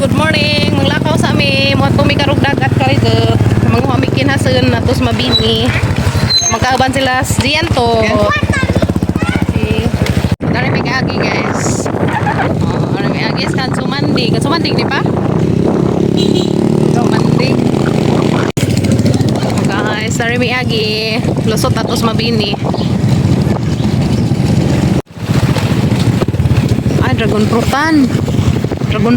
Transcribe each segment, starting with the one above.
good morning. Manglakaw sa ami, mo tumi karog dagat kay ge. Mga hamikin hasen atus mabini. Magkaaban sila diyan to. Dari may agi guys. Dari may agi kan sumandi di pa? Sumandi. Guys, dari may agi lusot atus mabini. Ay, dragon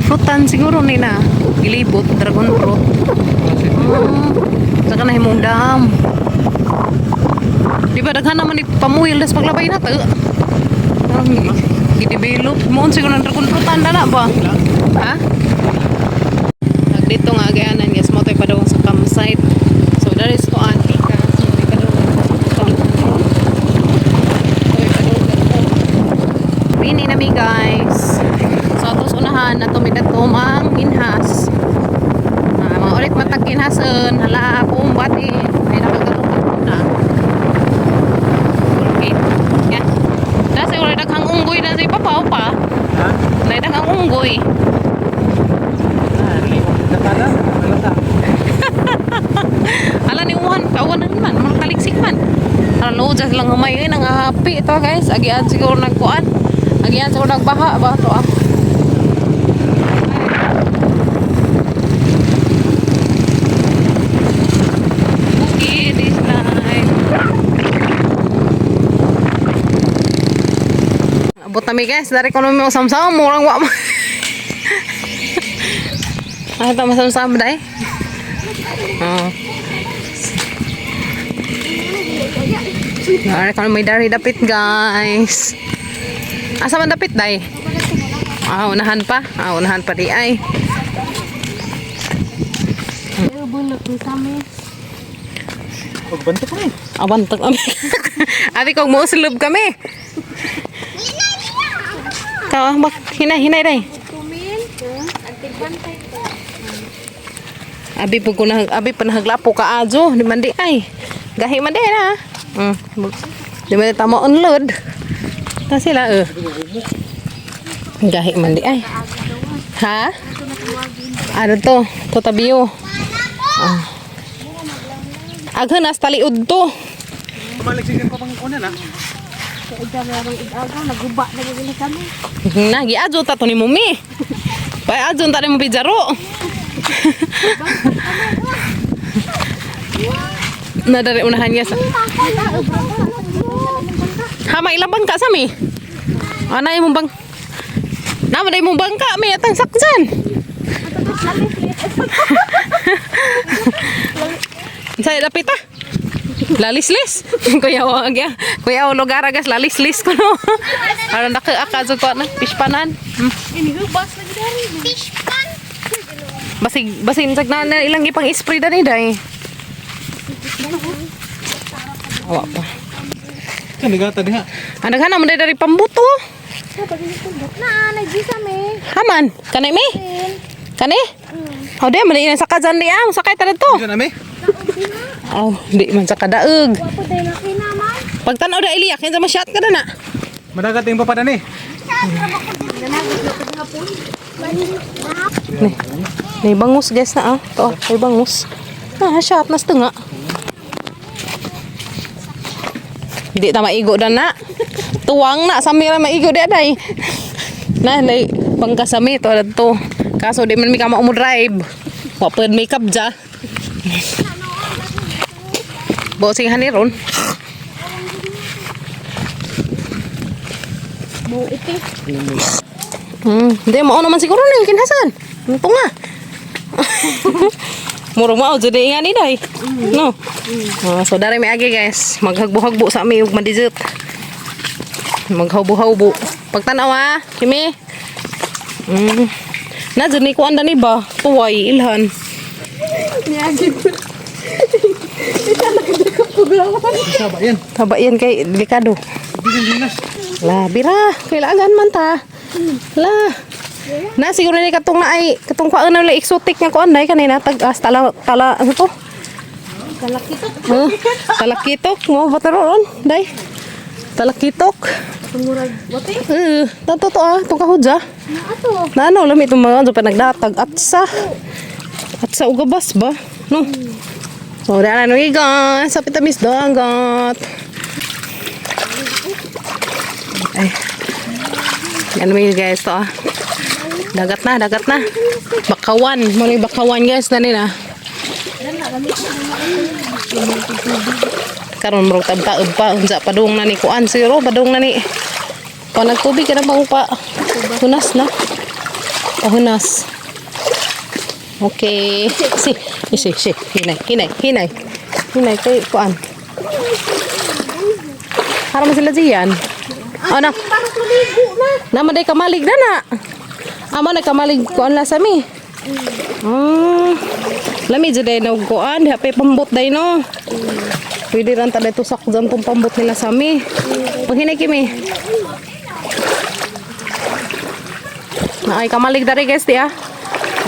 fruitan siguro nila gilibot dragon fruit. Saka na himong dam di ba daghan naman pamuhil des paglabay na to gidevelop mo siguro ng dragon fruitan na ba ha dito nga agayanan guys mo tayo pa daw sa campsite so that is to antika bini nami guys so atos unahan na tumidatom ang minhas mga ulit matag kinhasen hala akong bati ay nakagalong na okay yan nasa ulit daghang unggoy na si papaw pa na daghang unggoy hala ni uwan kawan man makaliksik man hala lojas lang humay nang happy ito guys agian siguro nagkuan agian siguro nagbaha ba to abot nami guys dari kono mo sam-sam murang wa ah ta masam-sam dai dari kono may dari dapit guys asa man dapit dai unahan pa di ay bulok ni kami bantak kami bantak kami abi kog mo sulub kami kau bak hinay dai abi pug kuna abi panaglapo ka ajo di mandi ay gahi man na di man tamo unload ta sila gahi man di ay ha ano to tabiyo aghan as taliud to maligsigin pa pang kunan ha naguba na gini kami nagi ajo ta to ni mumi bay ajo ta ni mo bijaro na dari unahan niya sa hama ilabang ka sami anay mo bang nama day mo bangka may atang sakjan saya dapit lalislis kuya lugar agas lalislis ko no aron nakaakazo ko na fishpanan ini hubas lagi dari fishpan basig sagna ilang gipang spray dani dai awa pa kan digata diha andaghan man dari pambuto na nagisa me haman kanay me kani de man ina sakazan di sakay ta dito di man sa kadaeg. Pagtanaw da iliyak, kinsa ma-shot ka na. Madagat yung papada ni. Ni bangus guys na to, ay bangus. Shot na stunga. Di ta maigo dan na. Tuwang na samira maigo di aday. Nah, lay pangkasami to adto. Kaso di man mi ka mo drive. Wa pud makeup ja. Bosing haniron. Mau iti. Hindi mo naman siguro ning kinhasan. Ito nga. Murong mao jud nga ni day. No. So dari may agi guys, maghagbo-hagbo sa ami ug madizet. Maghawbo-hawbo. Pagtanaw kimi. Na jud ni ko anda ni ba? Tuway ilhan. Niagi ko. Taba yan kay delikado. La bira kailangan man ta. La na siguro ni katong naay katong kuan na exotic nga kuan dai kanina tag tala ano to? Talakitok. Talakitok mo bataron dai. Talakitok. Murag, wati? Nato to ah, itong kahudza. Na ato. Na ano, lami itong mga pa nagdatag. Atsa. Atsa ugabas ba? No? So, daan ano guys. Sa pitamis dagat. Ay. Yan mo guys to ah. Dagat na, dagat na. Bakawan. Muna yung bakawan guys. Dani na. Karon bro tabtaod pa unsa padung na ni kuan siro padung na ni kuan nagtubig ka na ba upa hunas na hunas okay si hinay kay kuan harap sila diyan na naman day kamalig na na amo na kamalig kuan la sami lami jud na kuan hapay pambot day no. Pwede rin tayo tusak dyan itong pambot nila sa mi. Paghinay kimi. Ay, kamalig dari guys, diya.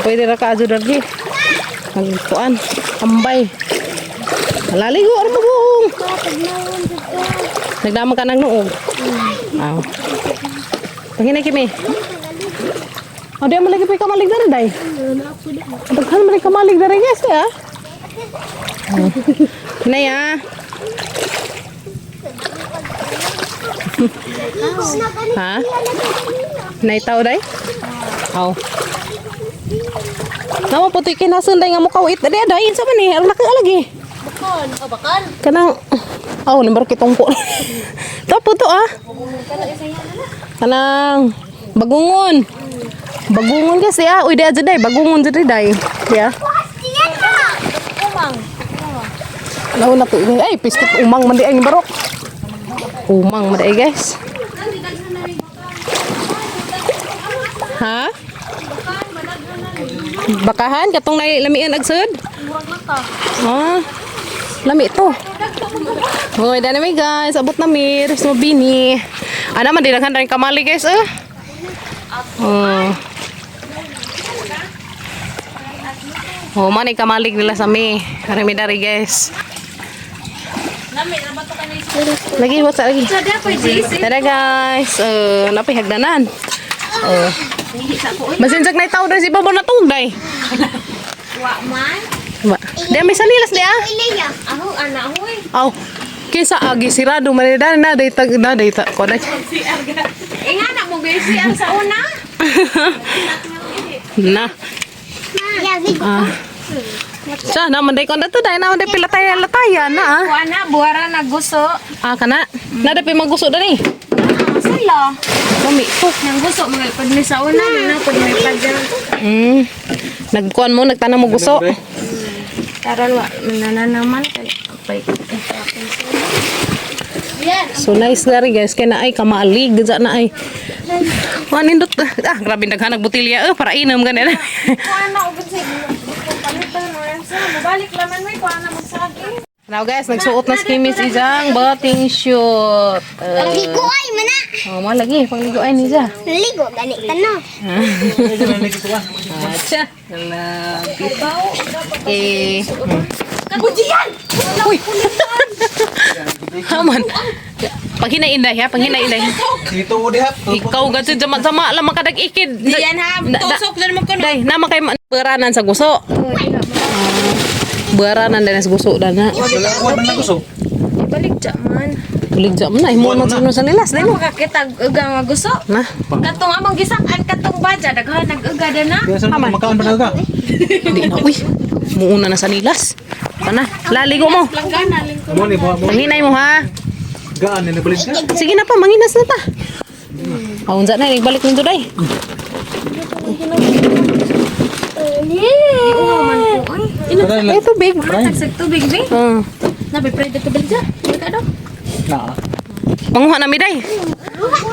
Pwede rin ka adyo dari. Nagkuan. Ambay. Malaligo. Ano magbuong? Nagdamag ka ng noog. Paghinay kimi. O, diya malagi pa kamalig dari, day. Paghan malagi kamalig dari guys, diya. Hinay ah. Ha? Hinay tao day? Aw. Nama puti kinasun day nga mukawit. Day dahin sa man eh. Aron laki lagi. Bakal. Oh, bakal. Kanang limbar kitong po. Tapo to ah. Kanang bagungon. Bagungon kasi ah. Uy day aja day. Bagungon jud day. Ya. Umang. Lawan na to. Ay, pistit umang mandi ay barok. Umang mandi guys. Ha? Bakahan katong lamian agsud. Lami to. Hoy, dana mi guys, abot na mi, res mo bini. Ana man dinaghan rin kamali guys man kamalig nila sa mi. Karami dari guys. Lagi what's lagi. Tada guys, napay hagdanan. Masinjak na itaw dai si babo na tungday. Wa man. Ba. Dia may sanilas dia. Ako ana hoy. Aw. Kisa agi sirado man na day tag na day ta ko day. Nga na mo guys ang sa una. Na. Sa naman day ko na to day naman day pilatayan na Wa na buwara na gusto. kana. Na day maguso dani. Sila. Kami to. Nang gusto mo pag ni sa una na pag may padya. Nagkuan mo nagtanam mo guso. Karon wa nananaman kay pay. So nice na rin guys. Kaya na ay kamalig. Gadya na ay. Manindot. Grabe naghanag butilya. Para inom ganyan. Kuha na ugod sa palitan mo yan sa. Mabalik laman mo kuha na magsagi. Now guys, nagsuot na si Miss Izang bathing shoot. Ligo ay mana. Mo lagi pangligo ay ni Iza. Ligo gani tano. Acha. Bipaw. Kabujian. Uy. Haman. Panghinay inday ha, panghinay inday. Dito dihap. Ikaw gadto jama-jama lang makadag ikid. Diyan ha, tusok na mo kuno. Day, nama kay beranan sa guso. Beranan din sa guso dana. Wala man gusto. Balik ja man. Bulig jam na imo man sa nilas day Ano mo. makakita uga nga gusto? Na. Katong among gisak-an katong badya daghan nag-uga na. Kaya sa makaon pa ka. Di na uy. Muuna na sa nilas. Kana, laligo mo. Langgana lingkod. Mo ni mo. Panghinay mo ha. Gaan ni balik ka. Sige na pa, manginas na ta. Unsa na nagbalik nito day. Man ko ay. Eh tubig. Tagsag tubig bi. Nabi pwede ka bilja. Ka do. Na. Panguha na mi day.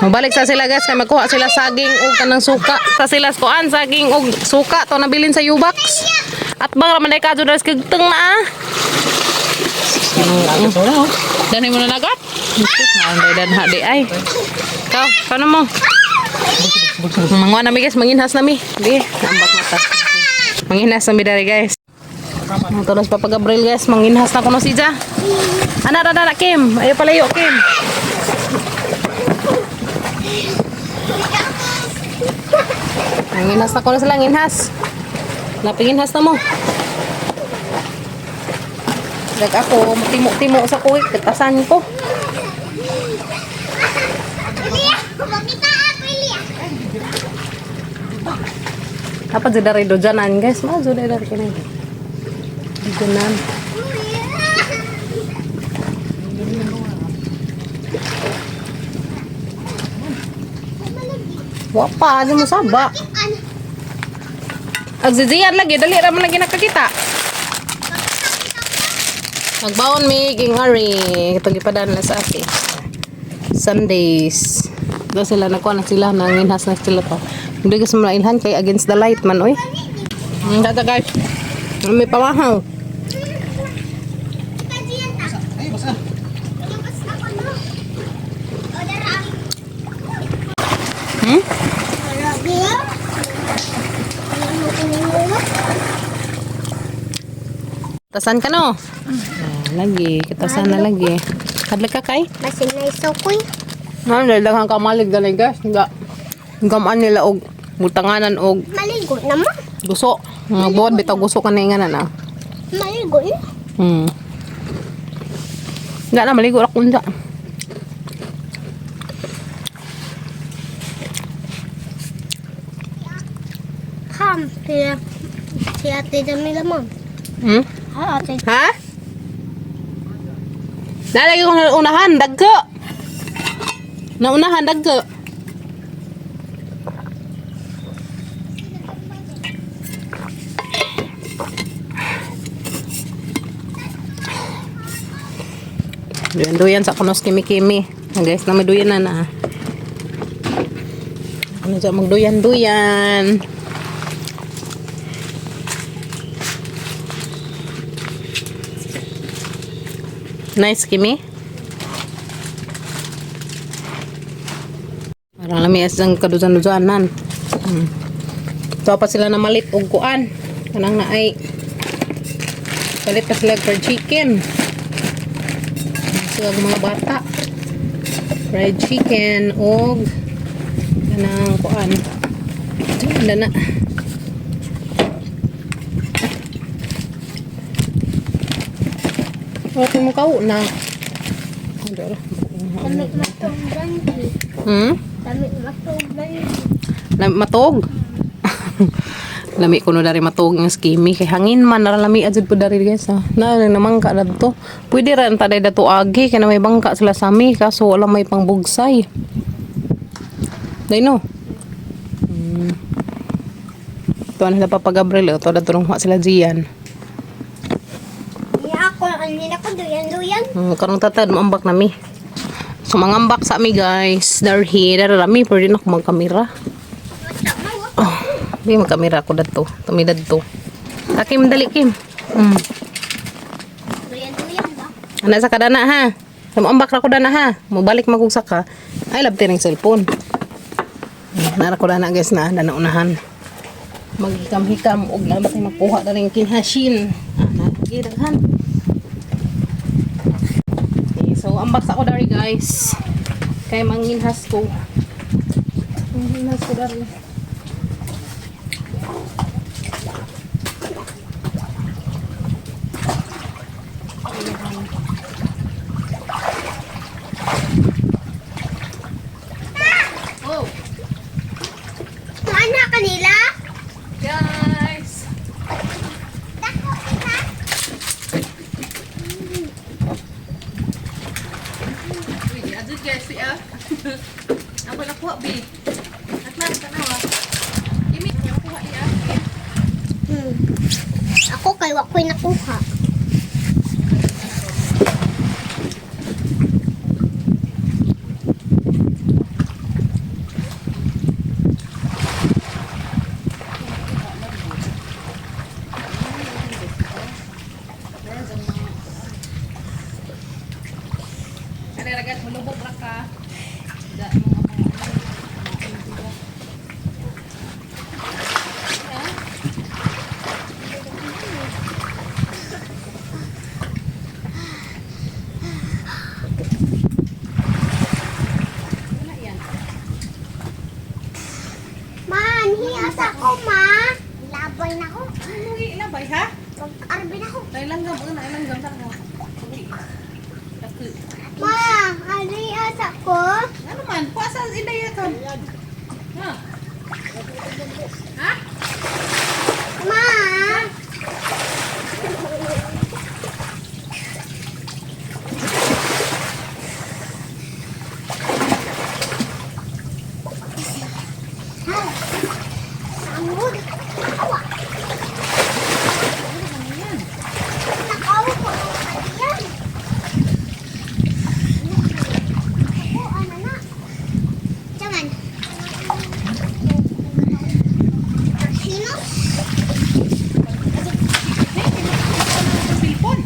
Mabalik sa sila guys kay magkuha sila saging ug kanang suka. Sa sila kuan saging ug suka to nabilin sa Ubox. At bang raman day kadto das kagteng na. Dani mo na nagat? Nanday dan hadi ay. Kau, paano mo? Manguha na mi guys, manginhas na mi. Di, nambak mata. Manginhas na mi dari guys. Tulos pa pag-Gabriel guys, manginhas na kuno si Ja. Ana Kim, ayo palayo Kim. Nanginhas na ko na sila, nginhas. Napinginhas na mo. Dag ako, matimo-timo sa kuwik, katasan ko. Dapat sudah dari dojanan guys, mah sudah dari kini. Dojanan. Wapa, aja mo saba. Agziziyan lagi, dali raman lagi nakakita. Nagbaon mi gingari, ito gipadan na sa ate. Sundays. Daw sila nakuha na sila, nanginhas na sila pa. Hindi kasi malailhan kay against the light man, oy. Dada guys, may pamahaw. Ay, basa. Hmm? Tasan ka no? Lagi, kitasan na lagi. Kadlag ka kay? Masin na iso ko eh. Daghang kamalig dali guys. Gamaan nila og butanganan og Maligo naman. guso. Mga buwan bitaw guso kanay nga na. Maligo eh. Nga na maligo ra kunsa. Ham. Si ate Jamila mo. Ha, ate. Ha? Nalagi ko na unahan, dagko. Naunahan, dagko. Duyan-duyan sa kunos kimi-kimi. Guys, na may duyan na. Ano dyan, magduyan-duyan. Nice, Kimi. Parang lamias ang kadusan-dusanan. Ito pa sila na malit og kuan. Kanang na ay palit pa sila for chicken. Sila mga bata. Fried chicken og kanang kuan. Ito na. Okay mo kao na. Damit matog brandy. Damit matog brandy. Matog. Lami ko no dari matog ng skimi kay hangin man naralami ajud po dari guys ha. Na naman ka dadto. Pwede ran taday dato agi kay na may bangka sila sami kaso wala may pangbugsay. Dai no. Tuan sila Papa Gabriel to dato nang sila Jian. Hindi ko duyan-duyan. Karong tatad maambak nami. So mangambak sa mi guys. Darhi darami pwede na ko magkamera. Oh, di magkamera ko dadto. Tumidad to. Akim dali Kim. Duyan-duyan ba? Ana sa kadana ha. Maambak ra ko dana ha. Mobalik magugsa ka. Ay labti ning cellphone. Nara ko dana guys na dana unahan. Magikam-hikam og labat ni makuha na ring kinhasin. Ana gidaghan. So, ambak sa ko dari guys. Kaya manginhas ko. Manginhas ko dari. Oh. Mana kanila? Guys. Guys, siya. Ako nakuha, B. Atman, tanawa. Kimi, nakuha niya. Ako kay wakoy nakuha. Ragat mulubog ra ka. bay ha. Mag-arbin ako. Dai langgam ta mo. Ma, ano yung asa ko? Ano man, puasa inday ka. Ha? Ha? Ma! Samud. Awa. Nakawa ko. Ayan. Ako, ano na? Jangan. Sino? Telepon.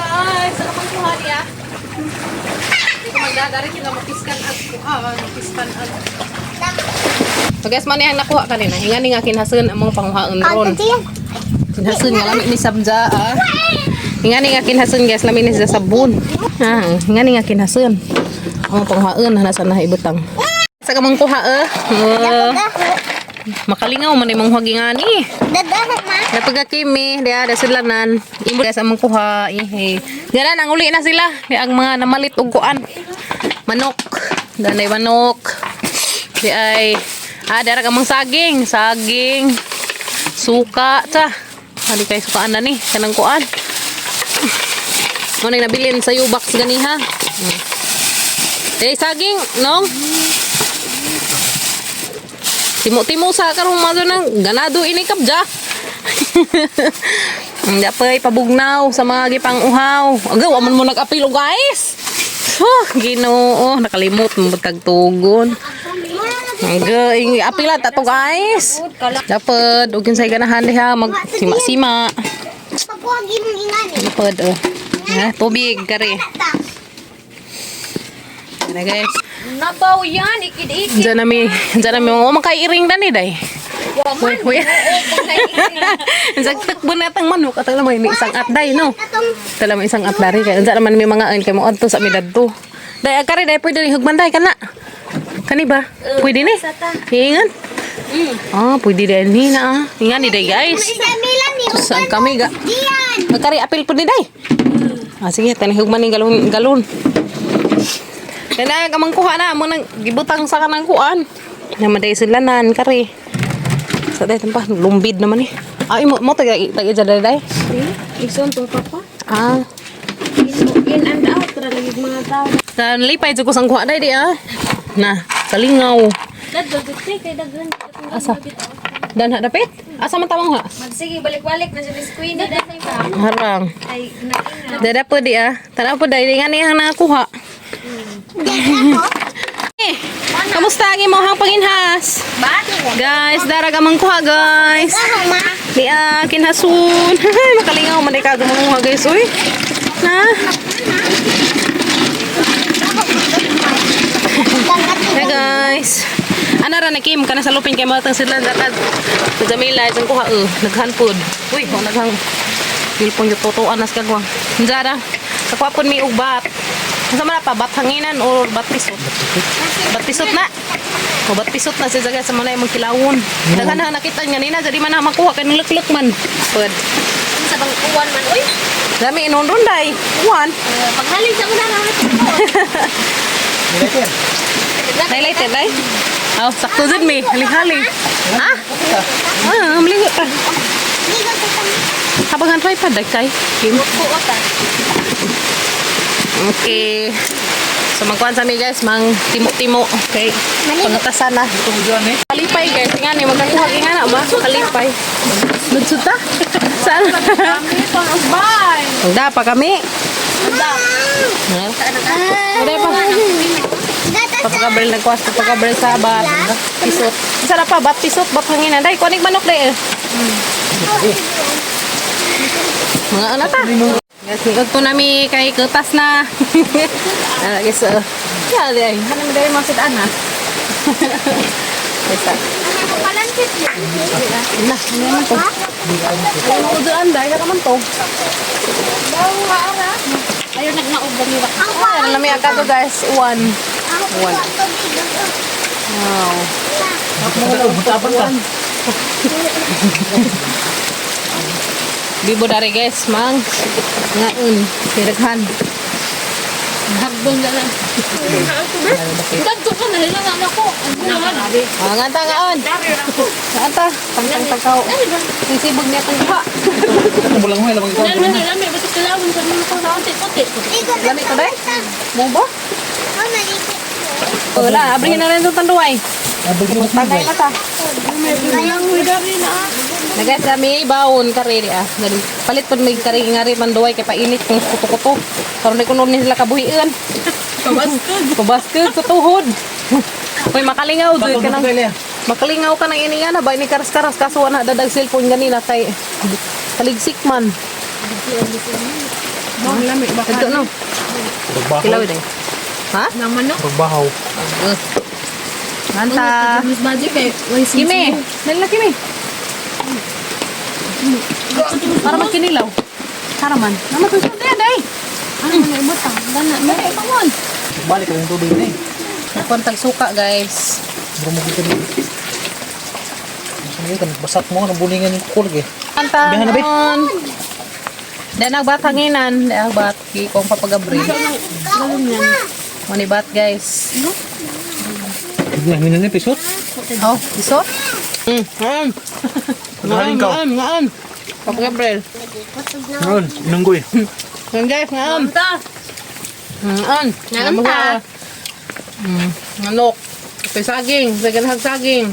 Guys, ano pang kuha niya? Hindi ko magdadari sila mapiskan at mapiskan at. So guys, man yang nakuha kanina. Hingan nga kinhasun ang mga panghuhaon ron. yan. Kinhasun nga lami ni Sabja ah. Hingan nga kinhasun guys, lami ni sa sabon. Hingan nga kinhasun. Ang panghuhaon nasa na ibutang. Sa kamang kuha makalingaw man imong hagingani. Dadaho, ma. Napagakimi, dia ada silanan. Imo guys among kuha ihe. Ganan ang uli na sila. Di ang mga namalit og kuan. Manok. Danay manok. Di ay dara kamang saging, suka ta. Hali kay sukaan na ni kanang kuan. Mo nang nabilin sa Ubax ganiha. Saging, nong. Timo-timo sa karong mga nang ganado ini kabja. Dapat pabugnaw sa mga gipang uhaw. Agaw, aman mo nag-apilo guys. Ginoo, nakalimot mo tagtugon. Agaw, apila ta to guys. Dapat ugin sa ganahan diha mag sima-sima. Pagkuhagi mong ingani. Dapat tubig kare. Na guys. Nabaw yan, ikid-ikid. Diyan nami mo makairing dani day. Kuya. Zagtak bunatang manok at alam mo ini isang atday no. Tala mo isang atdari kay unsa naman may mga kay mo adto sa midadto. Day akari day pwede ni hugmanday kana. Kani ba? Pwede ni. Hingan. Pwede din ni na. Hingan ni day guys. Milan ni. Saan kami ga? Diyan. Akari apil pud ni day. Sige tani hugman ni galon. Kaya kamang kuha na mo nang gibutang sa kanang kuan. Namaday silanan kari. Sa day tempat lumbid naman eh. Mo tagay jada day. Ison to papa. In and out ra lagi mga tao. Na lipay jud ko sang kuha day di Na, kalingaw. Dadto kay daghan. Asa? Dan dapit? Asa man tamang ha? Sige, balik-balik na sa Miss Queen na dahil pa. Harang. Ay, naina. Dada po di Tara po day nga ni nakakuha. Kamusta ang imong panginhas? Guys, dara ka kuha guys. Di kinhasun. Makalingaw man ka gumanguha guys uy. Na. Hey guys. Ana ra na Kim kana sa lupin kay matang sila datad. Sa Jamila isang kuha naghanpod. Uy, ko naghang Pilpon yung totoan nas kagwang. Nzara. Kapapon mi ubat. Sa mana pa bat hanginan or bat pisot. Bat pisot na. O bat pisot na sa jaga sa manay mong kilawon. Daghan na nakita nga nina jadi man makuha kay lukluk man. Pud. Sa bang uwan man, uy. Dami inundon day. Uwan. Paghalin sa una na Highlighted day. Oh, sakto jud mi. Haling-haling. Ha? Maligo ta. Habang hantay pa dagkay. Kim. Okay. So magkuhan sa mi guys, mang timo-timo. Okay. Pangatasan na. Kalipay guys, nga ni magkakuha nga na ba? Kalipay. Lutsud ta? Saan? Bye. Magda pa kami. Magda pa. Pagkabaril nagkuwas, pagkabaril sa bat. Pisot. Isa na pa, bat pisot, bat hangin. Day, kuanig manok day Mga anak ta. Guys, nigod po nami kay kertas na. Guys, ya day. Ano mo day masid ana? Guys, Palansit. nah, ano naman po? Ay, mauduan dahil naman to. Ayaw nagnaog ba nila? Ay, lami aka to guys. One. Wala. Wow. Magtapan ka. Bibo dari guys, mang. Ngaon, piraghan. Hagbon na lang. Ganto ka na lang anak ko. Ano naman? Nganta ngaon. Nganta, tangtang-tangkaw. Sisibog niya kung ha. Ano mo lang mo, ilang ikaw. Lami, basta kalawin sa mga ko na puti. Lami ko dai. Mubo? Oh, maliit. Wala, abrihin na rin itong tanduay. Tagay na ta. Ayang widari na. Na guys, kami baon kariri ah. Dali. Palit po may kariri nga rin tanduay kay painit kung kuto-kuto. Karon ni kuno nila kabuhian. Kabaskod sa tuhod. Uy, makalingaw dud ka nang. Makalingaw ka nang ininga na ba ni karas-karas kaso na dadag cellphone ganina kay kaligsik man. Bang lami ba? Ito no. Kilaw day. Ha? Naman no. Pagbahaw. Nganta. Mas budget kay Kimi. Nalila Kimi. Para magkinilaw. Para man. Naman to siya day. Ano may butang? Dana, may pamon. Balik ka ng tubig na eh. Nagkontag suka guys. Bumugin ka dito. Kan basat mo ng bulingan yung kukulig eh. Kanta Bihan na, be. noon. Dahil nagbat hanginan. Dahil nagbat. Kikong papagabri. Manibat guys. Biglang minang episode. Oh, isot? Ngayon. Paghaling ka. Ngayon. Papagabri. Ngayon, inunggoy. Ngayon guys, ngayon. Ngayon. Ngayon ta. Manok. Ito'y saging. Saganhag saging.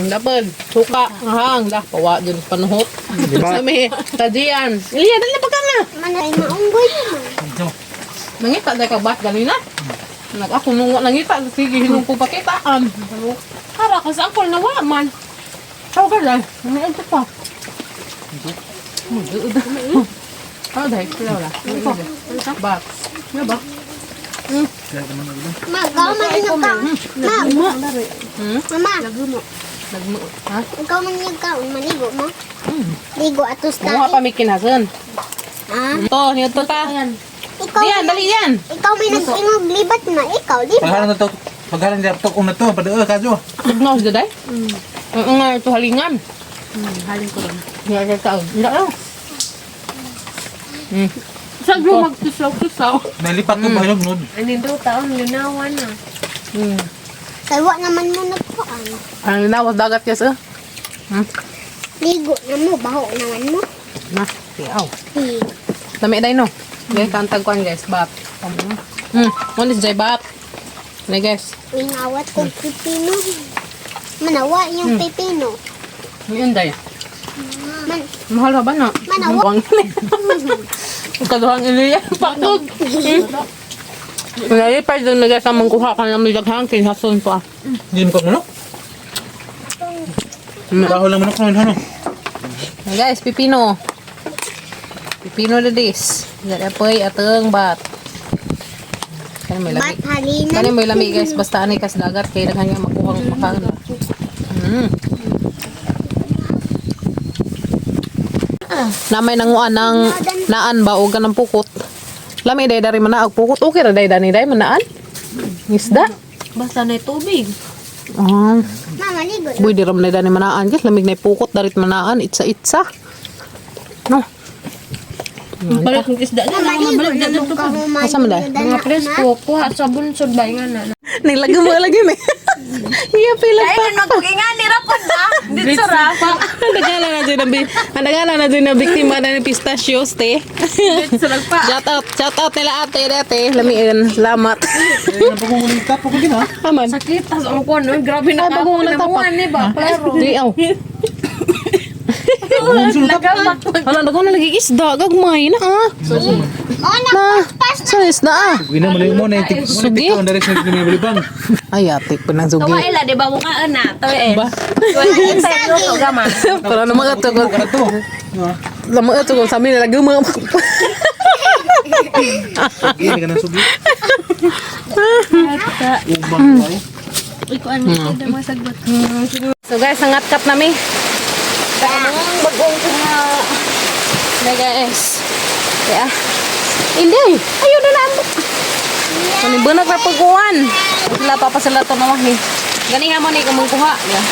Dapat. Suka. Ahang. Dah. Pawa dyan sa panuhot. Diba? Sami. Tadian. Iliya, dali pa ka na. Manay maunggoy naman. Nangita dahil kabat ganina. Ako nung nangita. Sige, hinong ko pakitaan. Para ka sa ako nawa man. Sao ka dahil? Nangyayad ka pa. Ano dahil? Kaya wala. Box. Ano ba? Ma, ikaw maniyag ka. Ma, mama, Nagmo. Ha? ikaw maniyag ka. Manigo mo. Ligo atos Mga tayo. pamikinasan. Ah, Ito, nito ta. ikaw, Diyan, dali yan. ikaw may nag-ingog libat na. Ikaw, di ba? Paghalang na to. Paghalang na to. Kung na to, padaan ka dyo. No, sa daday? Oo nga, ito halingan. Halin ko rin. Hindi ka taon. Hindi ka. Saan mo magtusaw-tusaw? Nalipat ko ba yung nod? Ani daw taon linawan na. Kaya naman mo nagpaan. Ang linawas dagat yes, eh. Ligo na mo, baho naman mo. Na, tiyaw. Hmm. Dami day no. Guys, kantag kuan guys, bat. One is jay bat. Na guys. Ingawat kong pipino. Manawa yung pipino. Yun day. Man, Mahal ba na? Manawa. Buwang Kaduhang iliya. Pakod. Kaya pa doon na guys, ang mangkuha ka ng milaghang kinhason pa. Hindi mo ka manok? Bahol lang manok naman, ano? Na guys, pipino. Pipino na this. Dari apoy ateng bat. Kani may lami. bat halinan. Kani may lami guys, basta anay kas dagat kay daghan nga makuha ang makaon. Namay nanguan ng naan ba o ganang pukot. Lami day dari manaag pukot. Okay ra day dani day manaan. Isda. Basta na tubig. Mama, ligo na. Boy di ram na dani manaan guys, lamig na pukot darit manaan itsa. No. Balik ng isda na. Mama, ligo na mo ka human. Asa man day? Mga presko, kuha sabon sudbay nga na. Nilagay mo lagi me. Iya pila pa. Nagkukingan ni Rapod na. Dito ra. Nagala na din na biktima na ng pistachios te. Dito ra pa. Shout out nila ate dati. Lamiin. Salamat. Napagumuling tap ako din ha? Aman. Sakit tas ang kuan no, grabe na Ay, bago mo ka. natapak. Namuan ni ba? Pero Di aw. nagamak. Wala na ko na lagi isda gagmay na ah. Oh, Na. Sa isda ah. Gina mo mo na yung Sugi? ang direct na may balibang. Ay atik pa ng sugi. Kawaila di ba mo ka ana? To eh. Ba? Wala inside no to gama. Pero naman ito ko. Ano to? Naman ito ko sa amin nalagay mo. Sugi, hindi ka ng sugi. Ubang tayo. Iko ano mo sagbot. So guys, nangat kat nami. Ang bagong nga. Na guys. Kaya. Hindi. Ayun na lang. Panibunag na pagkuhan. Sila pa sila ito naman eh. Gani nga mo ni kumungkuha. Yeah.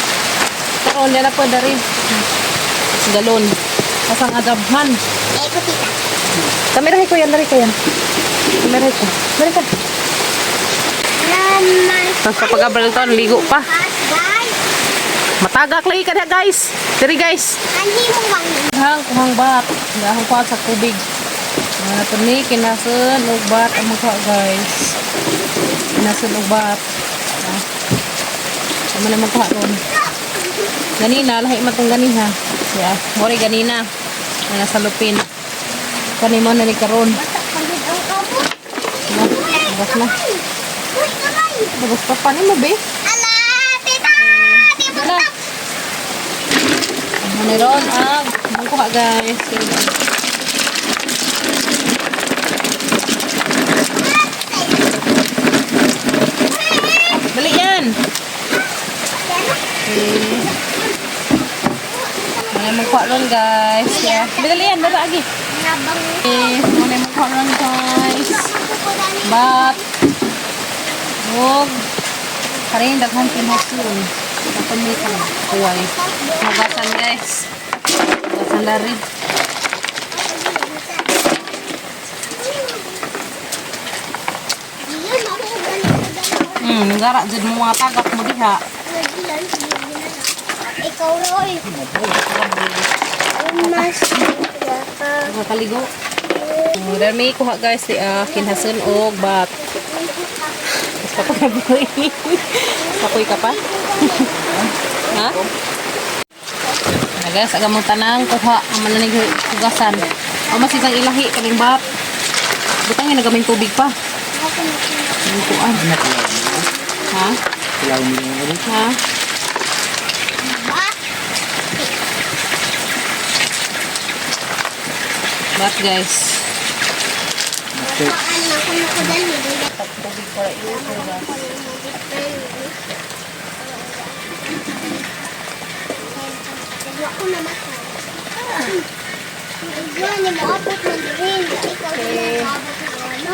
Pero hindi na po dari. Galon. Pasang adabhan. Eh, kutita. Kamerahe ko yan. Dari ko yan. Kamerahe ko. Dari ka. Naman. Tapos papagabal ito. Ligo pa. Guys. Matagak lagi ka na guys. Dari guys. Ani mo bang Kuhang bat. Dahang kuha sa kubig. Mga ito ni. Kinasun. Ugbat. Ang mukha guys. Kinasun. Ugbat. Ano na magkuha ron. Ganina. Lahi matong ganiha. Yeah. Mori ganina. Mga salupin. Kanimo na ni karon. pagid ang kamo? Na. Bas na. Uy, kamay. Bas pa pa ni mo be. Ala, tita. Di mo Na. Ano ni ron. Magkuha guys. Dali yan. Ano magkuha ron guys. Yeah. Dali yan. Dali lagi. nabang. Ano magkuha ron guys. Bat. Huwag. Karin daghan pinasun. Kapag may kuway. Magasan guys. Magasan na rin. Nagara dyan mo mga tagak mo diha. Ikaw, Roy. Mas. Nakakaligo. Dahil may kuha guys. Kinhasun o bat. Basta pa kaboy. Kapoy ka pa? Ha? Guys, aga mong tanang kuha ang mananig hugasan. O mas isang ilahi kaning bat. Butang yung nagaming tubig pa. Ang kuan. Ha? Kailangan mo yung ano. Ha? Bat guys. Tubig para iuhugas. Ako na mata. Diyan, nag-aabot ng rin. Ikaw din nag-aabot ng ano.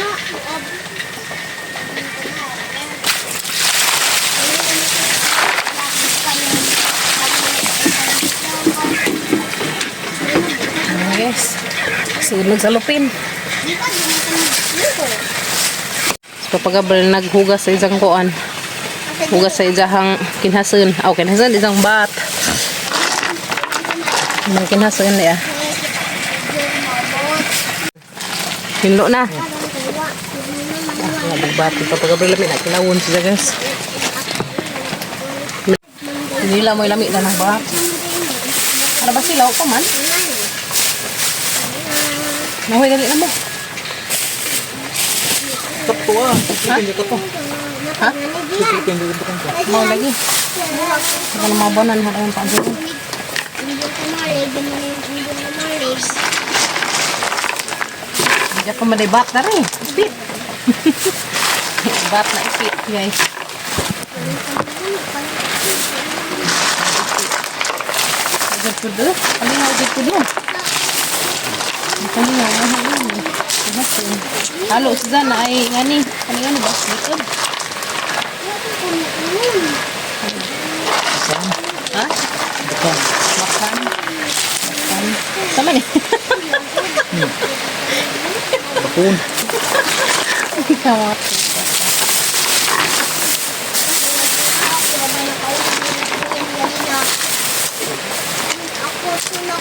Yes. Sunod sa lupin. So pagkabal naghugas sa isang kuan. Hugas sa isang kinhasun. Aw, kinhasun isang bat. Ang kinhasun niya. Hinlo na. Ang bat pagkabal lami na kinawon siya guys. Nila mo lami na ng bat. Ano ba silaw ka man? Nahoy dali na mo. Kapto ah. Sipin ka to. Ha? Sipin ka to. Mau lagi. Kalau mau bonan ada yang panjang. Dia pemade bat dari. Ipit. Bat na ipit guys. Agad po doon. Alin na agad po doon. Makali nga. Halo sa na ay ngani. Ano nga ba? Dito. Ha? Bukan. Makan. Sama nih. Bakun. Kawat.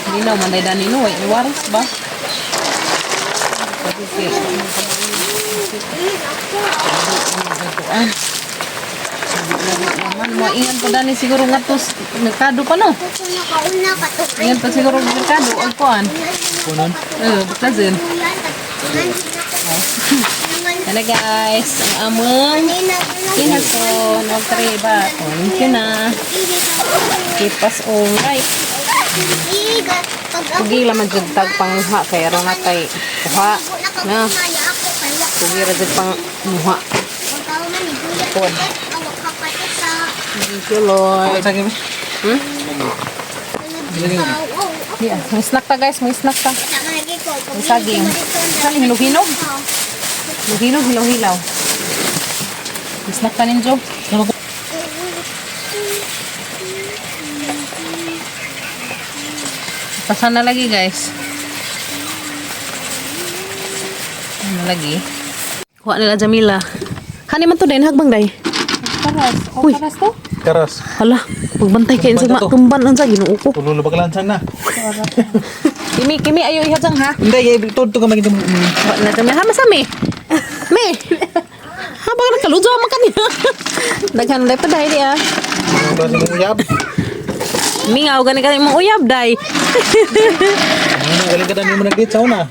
Hindi na manday dani no, ay waris ba? Naman mo ingan po dani siguro ngatos merkado pa no. Ingan pa siguro merkado og kuan. Kunon. Bukazin. Ano guys, ang among kinason o triba. Thank you na. Keep us all right. Pugi laman jud tag pangha kay aron natay kuha na. Pugi ra jud pang muha. Pod. Thank you Lord. Sa kimi. Yeah, may snack ta guys, may snack ta. Lagi ko. May saging. Saging hinog-hinog. Hinog-hinog, hilaw-hilaw. May snack ta ninyo. Pasan na lagi guys. Ano lagi? Kuha nila Jamila. Kani man to din, hagbang day. Karas. Uy. Karas to? Karas. Hala, pagbantay kayo sa Tumban na to. tumban ang sa ginoo ko. Tulo na baglansan na. Kimi ayo ihajang ha. Hindi, ito ka magiging Kuha na Jamila. Ha, masami. Me. Habang nakalujo man kanina. Daghan day pa day di ah. uyab. Mingaw gani ka imong uyab day. Ano, galing ka na mo nag-date sa una.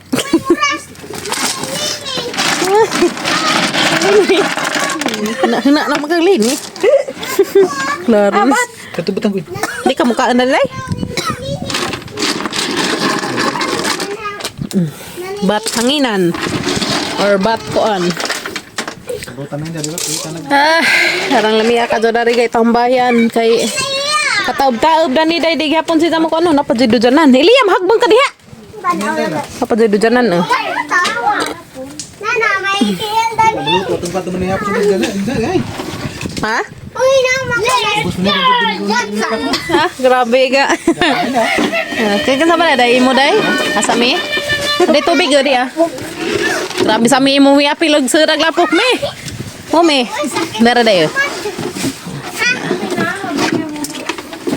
Hina na magalini. Clarence. Katubutan ko. Di ka mukha na day. Bat hanginan or bat koan. Katubutan na dali ba? Kita na. Harang lamia ka do dari kay tambayan kay kataob-taob na ni day gihapon si mo ko ano napadyo janan. Iliam hagbang ka diha. Napadyo janan oh. Nana, may kihil dali. Maluto, itong pato mo na yapos mo dyan. Ay, Ha? Uy, naman ka. Ha? Grabe ka. Kaya ka sa pala day mo day? Asa mi? Day tubig o di ah. Grabe sa mi mo mi apilog surag lapok mi. Mo mi. Dara day.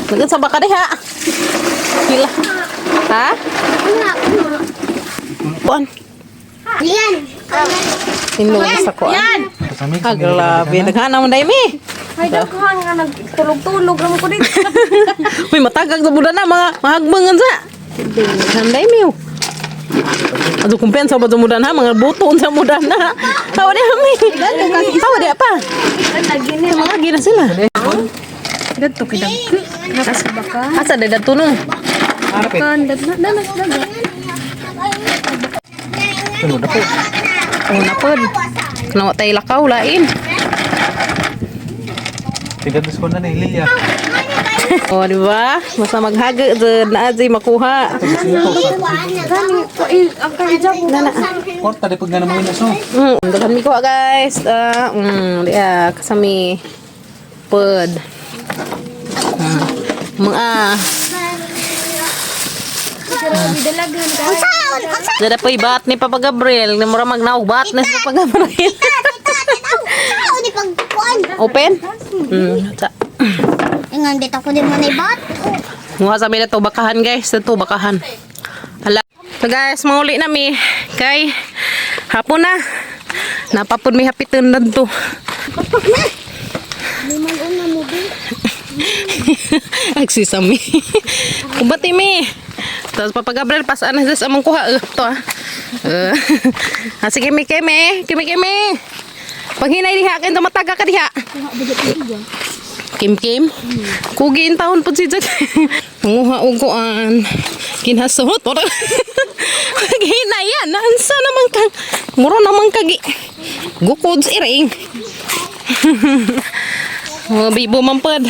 Lagan sa baka diha. Hila. Ha? Kuan. Yan. Inlo sa kuan. kasamig. Ah, grabe. Daghan naman day mi. Ay, daghan nga nagtulog-tulog naman ko dito. Uy, matagag sa buda na, mga mahagmangan sa. Handay miyo. Ato kumpensa ba sa mudan ha? Mga buton sa mudan na. Tawa di kami. Tawa di apa? Mga gina sila. Dito kidang. Nasa baka. Asa day dato no? Harapin. Kan, danas. Tulog na po. Oh, napod. Kanawa tayo lakaw, lain. Tingnan mo na ni Lilia. Oh, di ba? Basta maghaga dyan na di makuha. Gani, ang kahijab mo. Korta, di pag na naman yun aso. Dagan mi kuha guys. Di kasami pod. Mga Dada po bat ni Papa Gabriel. Namura magnaog bat ni Papa Gabriel. Ako di pagkuan. Open? Sa. Ingon dito ko din mo na ibat. Mga sabi na to bakahan guys. Ito bakahan. Hala. So guys, mauli na mi. Kay hapon na. Napapod mi hapitin na to. Agsisami. Kubati mi. Tapos Papa Gabriel pasaan na sa among kuha. Ito sige mi keme. Keme. Pag hinay diha kayo mataga ka diha. Kim. Kugiin taon po si Jack. Manguha og kuan. Kinhasot. Pag hinay yan. Ansa naman kang. Muro naman kagi. Gukod sa iring. Oh, bibo mampad.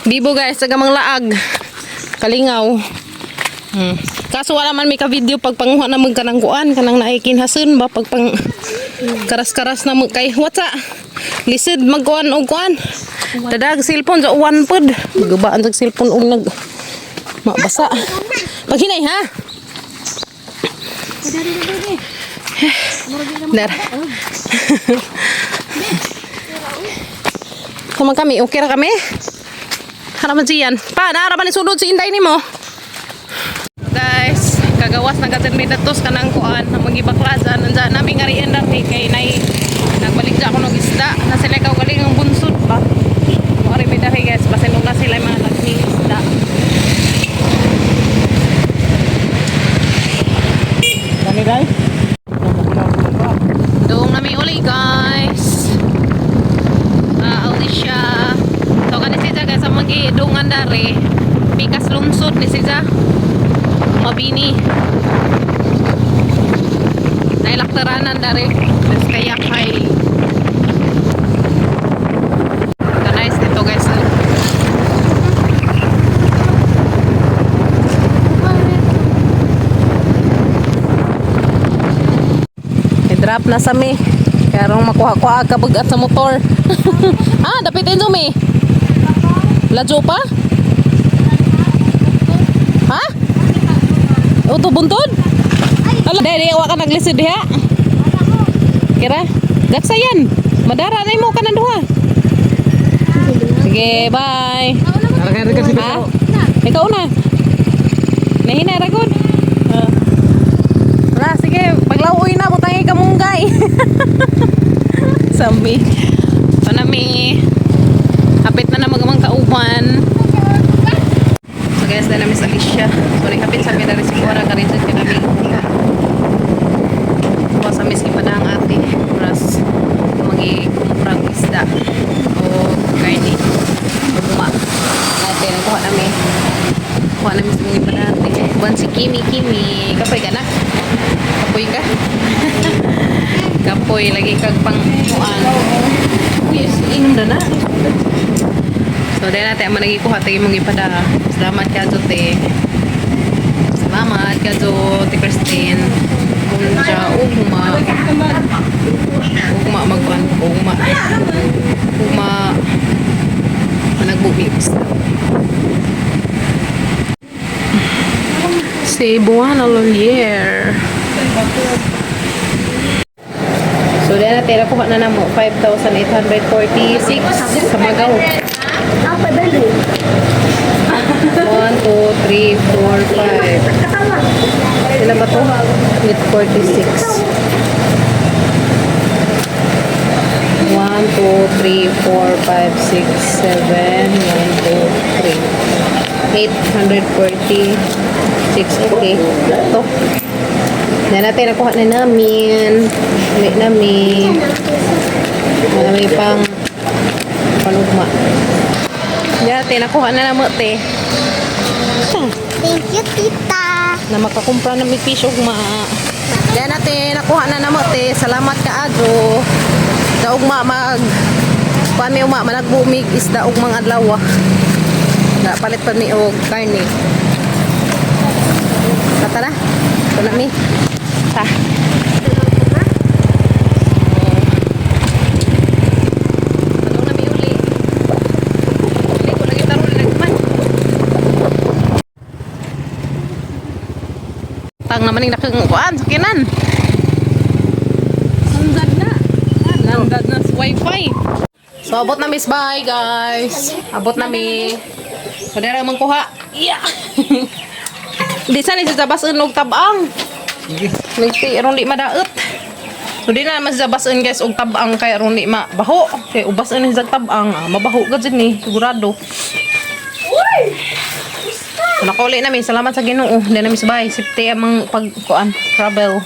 Bibo guys. Sagamang laag. Kalingaw. Kaso wala man may ka-video pag panguha na magkanang kuan. Kanang naikinhasun ba. Pag pang karas-karas na kay watsa. Lisid magkuan o kuan. Dadag cellphone sa uwan pod. Gubaan sa cellphone og nag mabasa. Paghinay ha. Dar. Sama kami, okay ra kami? Haraman siyan. Pa, naaraman ni sulod si Inday nimo. Guys, kagawas na gatin may datos kanang kuan na magibaklasan nandiyan namin ngarian dar kay nay nagbalik sa ako ng isda na sila ikaw galing ang bunsod pa. Mari may dari guys, pasinog na sila yung mga lagning isda. Kani guys? Doong namin uli guys. Alicia. So kani siya guys ang mag-idungan dari. Pikas lungsod ni siya. Mabini. Nailaktaranan dari. Terus kayak kay. Nice dito guys. Hirap na sa mi. Kaya rong makuha-kuha ka bugat sa motor. Dapitin mo mi. Ladyo pa? Ha? Uto buntod? Ala, dahil iyawa ka naglisid diha. Kira? Gatsayan. Madara na mo ka na duha. Sige, bye. Narakan si Ha? Ikaw na. Nahina ragod. Wala, sige. Paglauoy na, butangi ka munggay. Sambi. Panami. Hapit na na magamang kauban. So guys, dahil na Miss Alicia. So, hapit sa amin na rin si Cora. Karinsan ka namin. Kuha sa Miss Ipadang ate. Ras, mag-kumprang isda. O, garni. Buma. Natin, kuha namin. Kuha namin sa mga Ipadang ate. Buwan si Kimi. Kapoy ka na? Kapoy ka? Kapoy, lagi kag pangkuan. Yes, inom na na. So, dahil natin ang managikuha, tayo mong ipada. Salamat ka, Jote. Salamat ka, Jote Christine. Kunja, ugma. Ugma, magkuhan. Ugma. Managbubis. Si Buwana Lolier. So, dahil natin nakuha na namo 5,846 sa Magaw. 1, 2, 3, 4, 5. Sila ba to? 46. 1, 2, 3, 4, 5, 6, 7, 1, 2, 3. 846. Okay. Ito. Yan natin nakuha na namin. Ulit namin. May pang panugma. Yan natin nakuha na namin, te. Thank you, tita. Na makakumpra na may fish ugma. Yan natin nakuha na namin, te. Salamat ka, Adro. Da ugma mag kuan mi ugma managbumig isda ugmang adlaw. Da palit pa mi og karne. Kata na. Ito na mi. Ta. Ano na mi uli? Uli ko lagi taro nagman. Tang naman ning nakang sakinan. Landad na. Landad na sa wifi. So abot na Miss Bye guys. Abot na mi. Kadara man kuha. Yeah. Di sana sa basun og tabang. Nagti ron di madaot. So di na naman sa basun guys og tabang kay ron di mabaho. Kay ubas ni sa tabang mabaho gud ni sigurado. Nakuli namin. Salamat sa Ginoo. Di na Miss Bye. Safety amang pagkuan travel.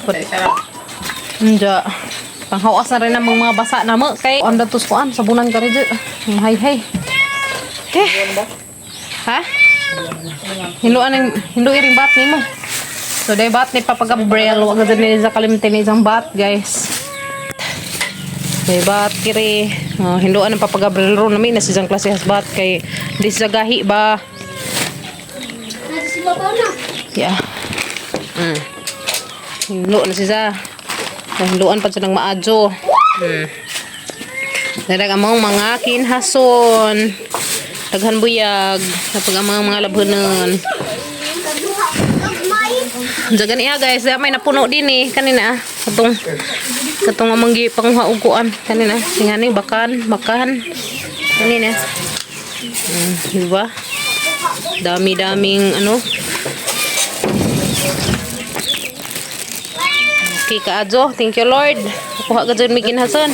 Nja. Panghawas na rin ang mga basa na mo. Kay on the tus kuan sabunan ka rin. Hay. Ha? Hindu iring bat ni mo. So day bat ni papagabrel wag gud ni sa kalimtin ni isang bat guys. Day bat kiri hindu ang papagabrel ro nami na isang klase has bat kay di sa gahi ba. Yeah. Hindu na siya. Hinduan pa siya ng maadyo. Dadag among mga kinhason. Daghan buyag. Napag amang mga labhonon. Jagan iya guys. May napuno din eh. Kanina. Katong amang panguha uguan. Kanina. Tingani bakan. Kanina. Diba? Dami-daming ano. Okay ka Adjo. Thank you Lord. Kuha ka dyan may kinhason.